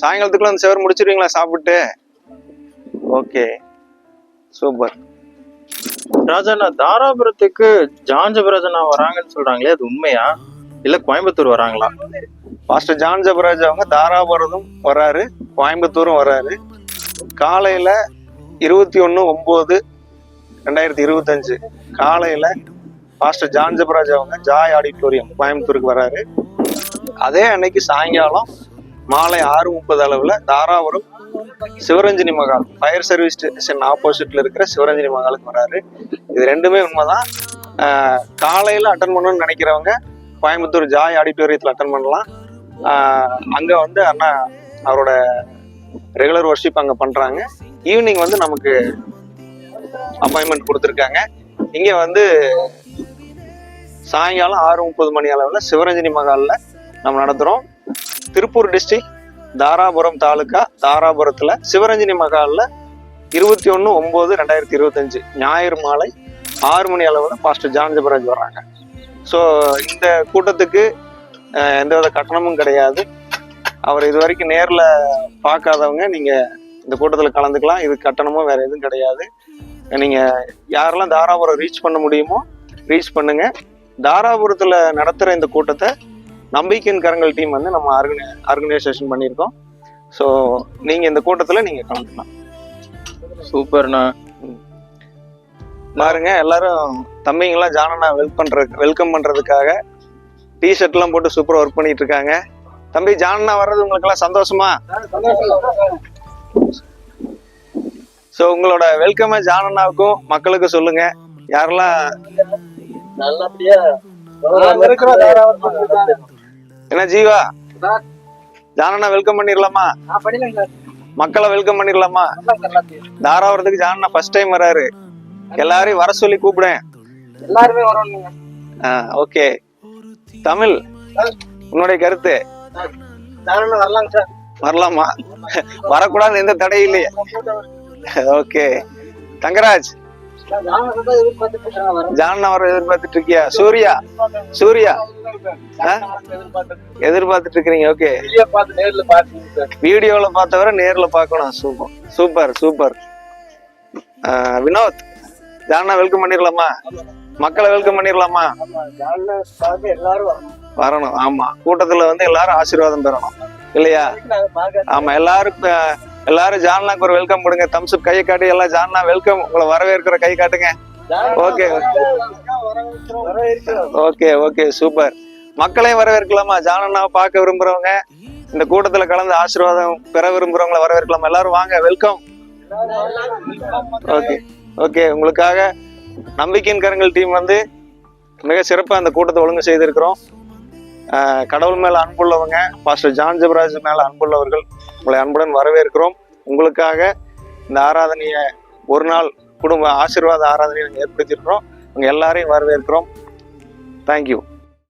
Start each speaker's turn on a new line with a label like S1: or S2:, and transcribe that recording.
S1: சாயங்காலத்துக்குள்ள அந்த செவர் முடிச்சிருவீங்களா சாப்பிட்டு? Okay, super.
S2: ராஜாண்ணா, தாராபுரத்துக்கு ஜான் ஜெபராஜண்ணா வராங்கன்னு சொல்றாங்களே, அது உண்மையா இல்ல கோயம்புத்தூர் வராங்களா?
S1: பாஸ்டர் ஜான் ஜெபராஜ் அவங்க தாராபுரத்தும் வராரு, கோயம்புத்தூரும் வராரு. காலையில 21/9/2025 காலையில பாஸ்டர் ஜான் ஜெபராஜ் அவங்க ஜாய் ஆடிட்டோரியம் கோயம்புத்தூருக்கு வராரு. அதே அன்னைக்கு சாயங்காலம் மாலை 6:30 அளவுல Dharapuram Sivaranjani Mahal fire service station ஆப்போசிட்ல இருக்கிற சிவரஞ்சனி மகாலுக்கு வராரு. இது ரெண்டுமே உண்மைதான். காலையில அட்டன் பண்ணணும்னு நினைக்கிறவங்க கோயம்புத்தூர் ஜாய் ஆடிட்டோரியத்துல அட்டன் பண்ணலாம். அங்க வந்து அண்ணா அவரோட ரெகுலர் ஒர்ஷிப் அங்க பண்றாங்க. ஈவினிங் வந்து நமக்கு அப்பாயின்மெண்ட் கொடுத்துருக்காங்க. இங்க வந்து சாயங்காலம் 6:30 மணி அளவுல சிவரஞ்சனி மகால்ல நம்ம நடத்துறோம். திருப்பூர் டிஸ்ட்ரிக்ட், தாராபுரம் தாலுகா, தாராபுரத்துல சிவரஞ்சனி மகால்ல 21/9/2025 ஞாயிறு மாலை 6 மணி அளவுல பாஸ்டர் ஜான் ஜெபராஜ் வர்றாங்க. ஸோ இந்த கூட்டத்துக்கு எந்தவித கட்டணமும் கிடையாது. அவர் இது வரைக்கும் நேரில் பார்க்காதவங்க நீங்க இந்த கூட்டத்தில் கலந்துக்கலாம். இது கட்டணமும் வேற எதுவும் கிடையாது. நீங்க யாரெல்லாம் தாராபுரம் ரீச் பண்ண முடியுமோ ரீச் பண்ணுங்க. தாராபுரத்துல நடத்துற இந்த கூட்டத்தை நம்பிக்கையின் கரங்கள் டீம் வந்து நம்ம ஆர்கனைசேஷன் பண்ணியிருக்கோம். ஸோ நீங்க இந்த கூட்டத்துல நீங்க கலந்துக்கலாம்.
S2: சூப்பர்ண்ணா.
S1: பாருங்க, எல்லாரும் தம்பிங்கெல்லாம் ஜானண்ணா வெல்கம் பண்றதுக்காக டிஷர்ட் எல்லாம் போட்டு சூப்பரா ஒர்க் பண்ணிட்டு இருக்காங்க. தம்பி, ஜானண்ணா வர்றது உங்களுக்கு எல்லாம் சந்தோஷமா? ஸோ உங்களோட வெல்கம் ஜானண்ணாவுக்கும் மக்களுக்கு சொல்லுங்க. யாரெல்லாம் என்ன ஜீவா, ஜானண்ணா வெல்கம் பண்ணிடலாமா? மக்களை வெல்கம் பண்ணிடலாமா? தாராபுரத்துக்கு ஜானண்ணா ஃபர்ஸ்ட் டைம் வராரு. எல்லாரையும் வர சொல்லி கூப்பிடுறேன்.
S3: எல்லாருமே வரணுங்க.
S1: ஓகே. தமிழ், உன்னுடைய கருத்து?
S3: வரலாங்க சார்.
S1: வரலாமா? வரக்கூடாது, எந்த தடை இல்லையே. ஓகே. தங்கராஜ், ஜானண்ணா வர எதிர்பார்த்துட்டு இருக்கியா? சூர்யா எதிர்பார்த்துட்டு இருக்கிறீங்க. ஓகே. வீடியோல பார்த்தவரை நேர்ல பார்க்கணும். Super super. வினோத், ஜானண்ணா வெல்கம் பண்ணிடலாமா? மக்களை வெல்கம் பண்ணிடலாமா? வரணும். ஆமா, கூட்டத்துல வந்து எல்லாரும் ஆசீர்வாதம் பெறணும் இல்லையா? ஆமா, எல்லாரும் ஜானண்ணாக்கு ஒரு வெல்கம் கொடுங்க. தம்ஸ் அப் கையை காட்டி எல்லாம் ஜானண்ணா வெல்கம், உங்களை வரவேற்கிற கை காட்டுங்க. Okay okay okay, super. மக்களையும் வரவேற்கலாமா? ஜானண்ணாவை பார்க்க விரும்புறவங்க, இந்த கூட்டத்துல கலந்து ஆசீர்வாதம் பெற விரும்புறவங்களை வரவேற்கலாமா? எல்லாரும் வாங்க, வெல்கம். Okay okay. உங்களுக்காக நம்பிக்கையின் கரங்கள் டீம் வந்து மிக சிறப்பா அந்த கூட்டத்தை ஒழுங்கு செய்திருக்கிறோம். கடவுள் மேல அன்புள்ளவங்க, பாஸ்டர் ஜான் ஜெபராஜ் மேல அன்புள்ளவர்கள், உங்களை அன்புடன் வரவேற்கிறோம். உங்களுக்காக இந்த ஆராதனையை ஒரு நாள் குடும்ப ஆசீர்வாத ஆராதனையை நாங்கள் ஏற்படுத்தியிருக்கிறோம். உங்க எல்லாரையும் வரவேற்கிறோம். தேங்க்யூ.